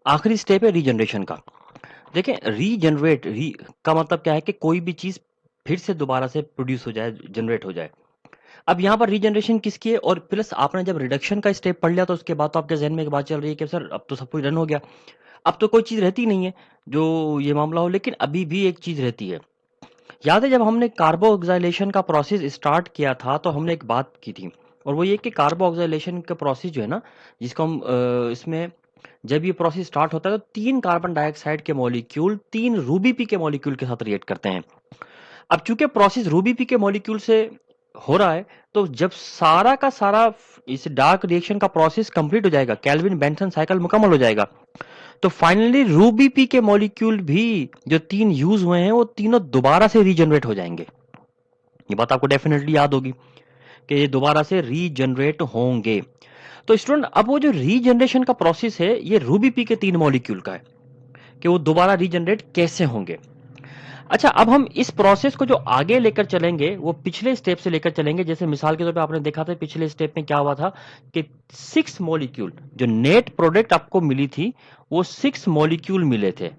आखिरी स्टेप है रीजनरेशन का। देखें, रीजनरेट री का मतलब क्या है कि कोई भी चीज फिर से दोबारा से प्रोड्यूस हो जाए, जनरेट हो जाए। अब यहाँ पर रीजनरेशन किसकी है, और प्लस आपने जब रिडक्शन का स्टेप पढ़ लिया तो उसके बाद तो आपके जहन में एक बात चल रही है कि सर अब तो सब कुछ रन हो गया, अब तो कोई चीज रहती नहीं है जो ये मामला हो। लेकिन अभी भी एक चीज रहती है। याद है जब हमने कार्बोक्सिलेशन का प्रोसेस स्टार्ट किया था तो हमने एक बात की थी, और वो ये कि कार्बोक्सिलेशन का प्रोसेस जो है ना, जिसको हम इसमें जब ये प्रोसेस स्टार्ट होता है तो 3 कार्बन डाइऑक्साइड के मॉलिक्यूल 3 रूबी पी के मॉलिक्यूल के साथ रिएक्ट करते हैं। अब चूंकि प्रोसेस रूबी पी के मॉलिक्यूल से हो रहा है, तो जब सारा का सारा इस डार्क रिएक्शन का प्रोसेस कंप्लीट हो जाएगा, केल्विन बेंथन साइकिल मुकम्मल हो जाएगा, तो फाइनली रूबी पी के मॉलिक्यूल भी जो 3 यूज हुए हैं वो तीनों दोबारा से रीजनरेट हो जाएंगे। ये बात आपको डेफिनेटली याद होगी कि ये दोबारा से रीजनरेट होंगे। तो स्टूडेंट, अब वो जो रीजनरेशन का प्रोसेस है ये रूबी पी के 3 मॉलिक्यूल का है कि वो दोबारा रीजनरेट कैसे होंगे। अच्छा, अब हम इस प्रोसेस को जो आगे लेकर चलेंगे वो पिछले स्टेप से लेकर चलेंगे। जैसे मिसाल के तौर पे आपने देखा था पिछले स्टेप में क्या हुआ था कि 6 मॉलिक्यूल जो नेट प्रोडक्ट आपको मिली थी वो 6 मॉलिक्यूल मिले थे।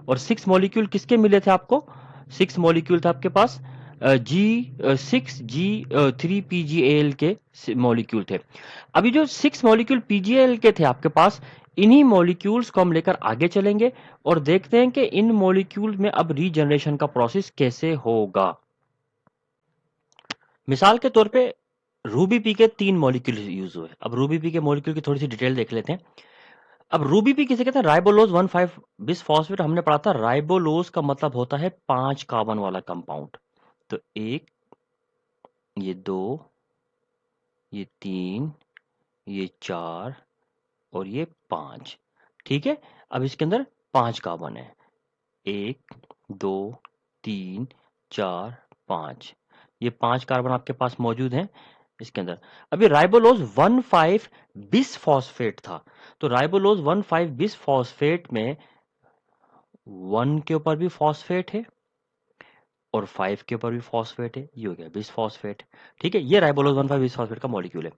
और 6 मॉलिक्यूल किसके मिले थे आपको? 6 मॉलिक्यूल था आपके पास G6G3PGAL के मॉलिक्यूल थे। अभी जो 6 मॉलिक्यूल PGAL के थे आपके पास, इन्हीं मॉलिक्यूल्स को हम लेकर आगे चलेंगे और देखते हैं कि इन मॉलिक्यूल में अब रीजनरेशन का प्रोसेस कैसे होगा। मिसाल के तौर पे रूबी पी के 3 मॉलिक्यूल यूज हुए। अब रूबी पी के मॉलिक्यूल की थोड़ी सी डिटेल देख लेते हैं। अब रूबी पी किसे कहते हैं? राइबोलोज 1,5 बिस फॉस्फेट। हमने पढ़ा था राइबोलोज का मतलब होता है 5 कार्बन वाला कंपाउंड। तो 1, ये 2, ये 3, ये 4 और ये 5। ठीक है, अब इसके अंदर 5 कार्बन है। 1, 2, 3, 4, 5। ये 5 कार्बन आपके पास मौजूद हैं इसके अंदर। अब ये राइबोलोज 1,5 बिस फॉस्फेट था। तो राइबोलोज 1,5 बिस फॉस्फेट में 1 के ऊपर भी फॉस्फेट है और 5 के ऊपर भी फॉस्फेट है। ये हो गया बिस फॉस्फेट। ठीक है, ये राइबोलोज 1,5 बिस फॉस्फेट का मॉलिक्यूल है।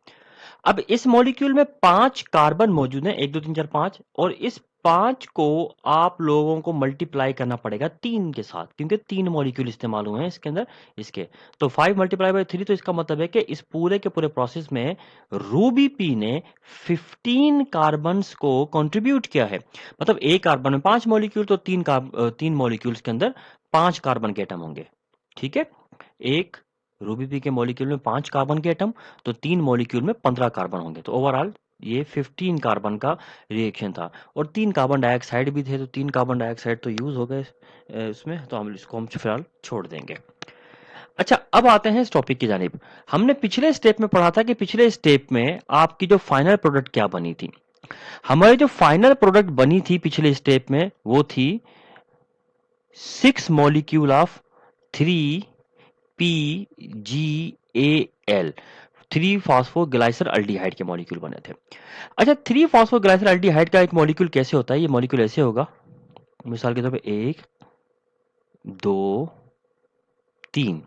अब इस मॉलिक्यूल में 5 कार्बन मौजूद हैं, 1 2 3 4 5। और इस 5 को आप लोगों को मल्टीप्लाई करना पड़ेगा 3 के साथ, क्योंकि 3 मॉलिक्यूल इस्तेमाल हुए हैं इसके अंदर इसके। तो 5 मल्टीप्लाई बाय 3, तो इसका मतलब है कि इस पूरे के पूरे प्रोसेस में रूबी पी ने 15 कार्बन्स को कंट्रीब्यूट किया है। मतलब एक कार्बन में 5 मॉलिक्यूल, तो 3 मॉलिक्यूल्स के अंदर 5 कार्बन के एटम होंगे। ठीक है, एक रूबी पी के मॉलिक्यूल में 5 कार्बन के एटम, तो 3 मॉलिक्यूल में 15 कार्बन होंगे। तो ओवरऑल ये 15 कार्बन का रिएक्शन था। और 3 कार्बन डाइऑक्साइड भी थे, तो 3 कार्बन डाइऑक्साइड तो यूज हो गए इसमें, तो हम इसको हम फिलहाल छोड़ देंगे। अच्छा, अब आते हैं इस टॉपिक की जानिब। हमने पिछले स्टेप में पढ़ा था कि पिछले स्टेप में आपकी जो फाइनल प्रोडक्ट क्या बनी थी। हमारी जो फाइनल प्रोडक्ट बनी थी पिछले स्टेप में वो थी 6 मॉलिक्यूल ऑफ 3PGAL, 3 फॉस्फोग्लाइसर अल्डिहाइड के मॉलिक्यूल बने थे। अच्छा, 3 फॉस्फोग्लाइसर अल्डिहाइड का एक मॉलिक्यूल कैसे होता है? ये मॉलिक्यूल ऐसे होगा, मिसाल के तौर पे 1 2 3।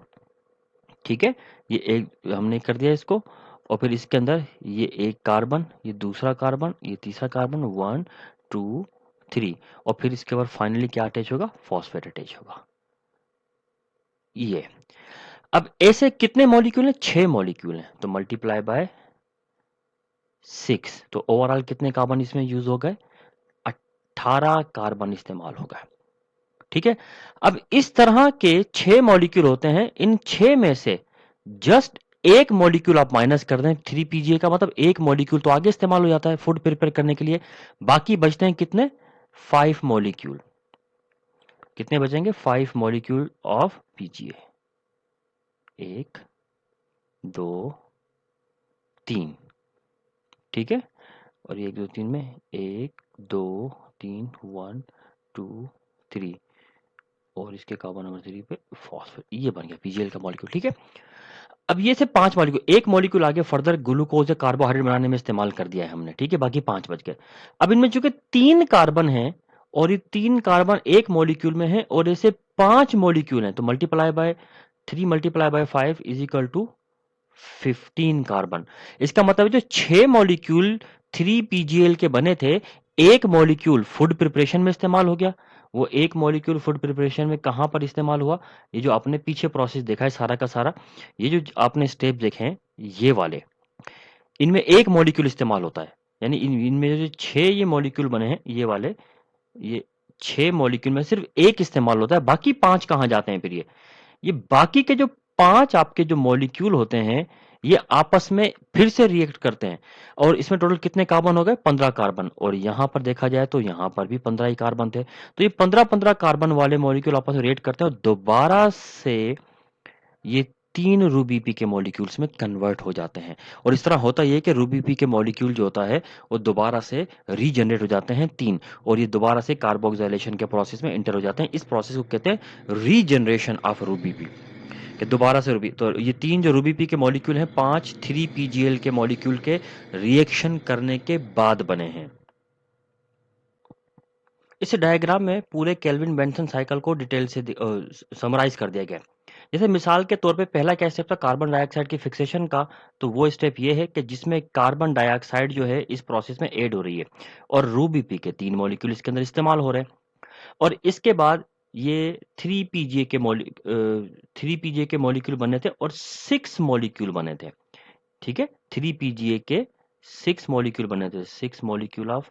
ठीक है, ये एक हमने कर दिया इसको, और फिर इसके अंदर ये एक कार्बन, ये दूसरा कार्बन, ये तीसरा कार्बन, 1 2 3। और फिर इसके बाद फाइनली क्या अटैच होगा? फॉस्फेट अटैच होगा। ये अब ऐसे कितने मॉलिक्यूल हैं? 6 मॉलिक्यूल हैं, तो मल्टीप्लाई बाय 6, तो ओवरऑल कितने कार्बन इसमें यूज हो गए? 18 कार्बन इस्तेमाल हो गए। ठीक है, अब इस तरह के 6 मॉलिक्यूल होते हैं। इन 6 में से जस्ट एक मॉलिक्यूल आप माइनस कर दें 3PGA का, मतलब एक मॉलिक्यूल तो आगे इस्तेमाल हो जाता है फूड प्रिपेयर करने के लिए। बाकी बचते हैं कितने? 5 मॉलिक्यूल। कितने बचेंगे? 5 मॉलिक्यूल ऑफ PGA। 1 2 3। ठीक है, और 1 2 3 में 1 2 3 1 2 3, और इसके कार्बन नंबर 3 पे फॉस्फेट। ये बन गया PGL का मॉलिक्यूल। ठीक है, अब ये से 5 मॉलिक्यूल, एक मॉलिक्यूल आगे फर्दर ग्लूकोज या कार्बोहाइड्रेट बनाने में इस्तेमाल कर दिया है हमने। ठीक है, बाकी 5 बच गए। अब इनमें चूंकि 3 कार्बन है और ये 3 कार्बन एक मॉलिक्यूल में है और ऐसे 5 मॉलिक्यूल हैं, तो multiply by 3 multiply by 5 is equal to 15 carbon. इसका मतलब जो 6 मॉलिक्यूल 3PGL के बने थे, एक मॉलिक्यूल फूड प्रिपरेशन में इस्तेमाल हो गया। वो एक मॉलिक्यूल फूड प्रिपरेशन में कहाँ पर इस्तेमाल हुआ? ये जो आपने पीछे प्रोसेस देखा है सारा का सारा, ये जो आपने स्टेप देखे हैं ये वाले, इनमें एक मॉलिक्यूल इस्तेमाल होता है। यानी इनमें जो 6 ये मॉलिक्यूल बने हैं ये वाले, ये 6 मॉलिक्यूल में सिर्फ एक इस्तेमाल होता है, बाकी 5 कहाँ जाते हैं फिर ये बाकी के जो 5 आपके जो मॉलिक्यूल होते हैं, ये आपस में फिर से रिएक्ट करते हैं और इसमें टोटल कितने कार्बन हो गए? 15 कार्बन। और यहां पर देखा जाए तो यहां पर भी 15 ही कार्बन थे। तो ये 15-15 कार्बन वाले मॉलिक्यूल आपस में रिएक्ट करते हैं और दोबारा से ये 3 रूबीपी के मॉलिक्यूल्स में कन्वर्ट हो जाते हैं। और इस तरह होता ये है कि रूबीपी के मॉलिक्यूल जो होता है वो दोबारा से रीजनरेट हो जाते हैं 3, और ये दोबारा से कार्बोक्सिलेशन के प्रोसेस में एंटर हो जाते हैं। इस प्रोसेस को कहते हैं रीजनरेशन ऑफ रूबीपी, कि दोबारा से रूबी। तो ये 3 जो रूबीपी के मॉलिक्यूल हैं 5 3pgl के मॉलिक्यूल के रिएक्शन करने के बाद बने हैं। इस डायग्राम में पूरे केल्विन बेंसन साइकिल को डिटेल से समराइज कर दिया गया। जैसे मिसाल के तौर पे पहला क्या स्टेप था कार्बन डाइऑक्साइड की फिक्सेशन का, तो वो स्टेप ये है कि जिसमें कार्बन डाइऑक्साइड जो है इस प्रोसेस में ऐड हो रही है और रूबीपी के 3 मॉलिक्यूल इसके अंदर इस्तेमाल हो रहे हैं। और इसके बाद ये 3 पीजीए के मॉलिक्यूल बने थे और 6 मॉलिक्यूल बने थे। ठीक है, 3 पीजीए के 6 मॉलिक्यूल बने थे, 6 मॉलिक्यूल ऑफ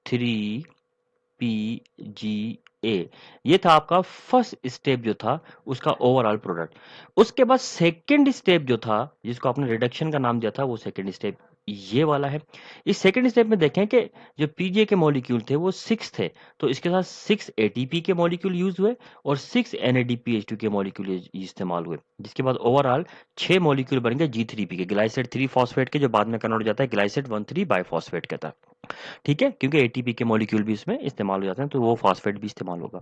3pGA। ये था आपका फर्स्ट स्टेप जो था उसका ओवरऑल प्रोडक्ट। उसके बाद सेकंड स्टेप जो था जिसको आपने रिडक्शन का नाम दिया था वो सेकंड स्टेप ये वाला है। इस सेकंड स्टेप में देखें कि जो पीजे के मॉलिक्यूल थे वो 6 थे, तो इसके साथ 6 एटीपी के मॉलिक्यूल यूज हुए और 6 NADPH2 के मॉलिक्यूल इस्तेमाल हुए, जिसके बाद ओवरऑल 6 मॉलिक्यूल बन गए G3P के, ग्लाइसेट 3 फॉस्फेट के, जो बाद में कन्वर्ट हो जाता है ग्लाइसेट 1,3 बाइफॉस्फेट के तक। ठीक है, क्योंकि एटीपी के मॉलिक्यूल भी इसमें इस्तेमाल हो जाते हैं तो वो फॉस्फेट भी इस्तेमाल होगा।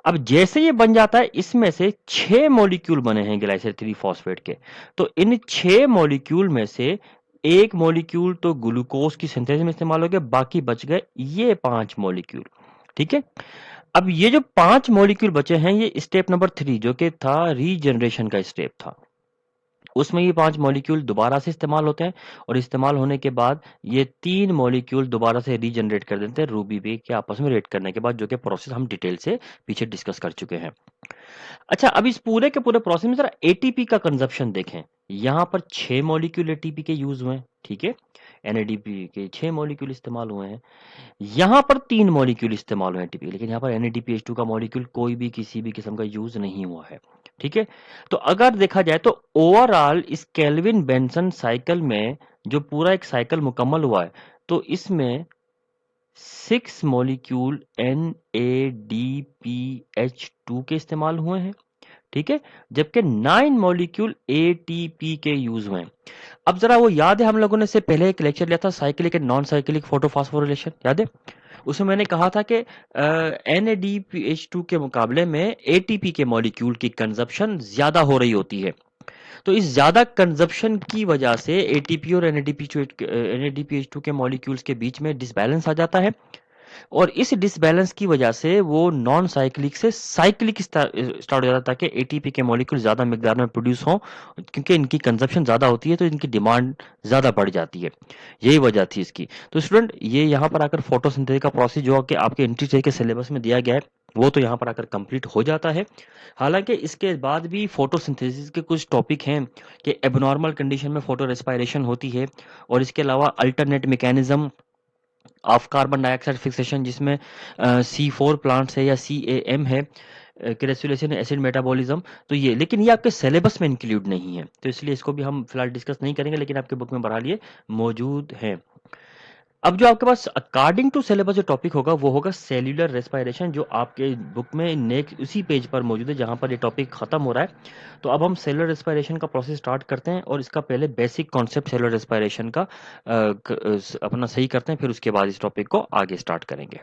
अब जैसे ये बन जाता है इसमें से 6 मॉलिक्यूल बने हैं ग्लाइसिल 3 फॉस्फेट के, तो इन 6 मॉलिक्यूल में से एक मॉलिक्यूल तो ग्लूकोज की सिंथेसिस में इस्तेमाल हो गया, बाकी बच गए ये 5 मॉलिक्यूल। ठीक है, अब ये जो 5 मॉलिक्यूल बचे हैं ये स्टेप नंबर 3 जो कि था रीजनरेशन का स्टेप था, उसमें ये 5 मॉलिक्यूल दोबारा से इस्तेमाल होते हैं और इस्तेमाल होने के बाद ये 3 मॉलिक्यूल दोबारा से रीजनरेट कर देते हैं रूबीपी के आपस में रिएक्ट करने के बाद, जो कि प्रोसेस हम डिटेल से पीछे डिस्कस कर चुके हैं। अच्छा, अब इस पूरे के पूरे प्रोसेस में जरा एटीपी का कंजप्शन देखें। यहां पर 6 मॉलिक्यूल एटीपी के यूज हुए हैं। ठीक है, एनएडीपी के 6 मॉलिक्यूल इस्तेमाल हुए हैं। यहाँ पर 3 मॉलिक्यूल इस्तेमाल हुए एटीपी, लेकिन यहाँ पर NADPH2 का मॉलिक्यूल कोई भी किसी भी किस्म का यूज नहीं हुआ है। ठीक है, तो अगर देखा जाए तो ओवरऑल इस केल्विन बेंसन साइकिल में जो पूरा एक साइकिल मुकम्मल हुआ है तो इसमें 6 मॉलिक्यूल NADPH2 के इस्तेमाल हुए हैं। ठीक है, जबकि 9 मॉलिक्यूल ATP के यूज हुए हैं। अब जरा वो याद है हम लोगों ने से पहले एक लेक्चर लिया था cyclic and non cyclic photophosphorylation, याद है? उसमें मैंने कहा था कि NADPH2 के मुकाबले में ATP के मॉलिक्यूल की कंजप्शन ज्यादा हो रही होती है। तो इस ज्यादा कंजप्शन की वजह से ATP और NADPH2 के मॉलिक्यूल्स के बीच में डिसबैलेंस आ जाता है और इस डिसबैलेंस की वजह से वो नॉन साइक्लिक से साइक्लिक स्टार्ट हो जाता है, ताकि एटीपी के मॉलिक्यूल ज्यादा मिकदार में प्रोड्यूस हों, क्योंकि इनकी कंजप्शन ज्यादा होती है तो इनकी डिमांड ज्यादा बढ़ जाती है। यही वजह थी इसकी। तो स्टूडेंट ये यहाँ पर आकर फोटोसिंथेसिस का प्रोसेस जो कि आपके एंट्री के सिलेबस में दिया गया है वो तो यहाँ पर आकर कंप्लीट हो जाता है। हालांकि इसके बाद भी फोटोसिंथेसिस के कुछ टॉपिक हैं कि एबनॉर्मल कंडीशन में फोटो रेस्पायरेशन होती है और इसके अलावा alternate mechanism of carbon dioxide fixation, जिसमें C4 प्लांट्स है या CAM है, क्रेसुलेशन एसिड मेटाबॉलिज्म। तो ये, लेकिन ये आपके सिलेबस में इंक्लूड नहीं है तो इसलिए इसको भी हम फिलहाल डिस्कस नहीं करेंगे, लेकिन आपके बुक में बहरहाल ये मौजूद है। अब जो आपके पास अकॉर्डिंग टू सिलेबस जो टॉपिक होगा वो होगा सेल्यूलर रेस्पायरेशन, जो आपके बुक में नेक्स्ट उसी पेज पर मौजूद है जहां पर ये टॉपिक खत्म हो रहा है। तो अब हम सेल्यूलर रेस्पायरेशन का प्रोसेस स्टार्ट करते हैं और इसका पहले बेसिक कॉन्सेप्ट सेल्यूलर रेस्पायरेशन का अपना सही करते हैं, फिर उसके बाद इस टॉपिक को आगे स्टार्ट करेंगे।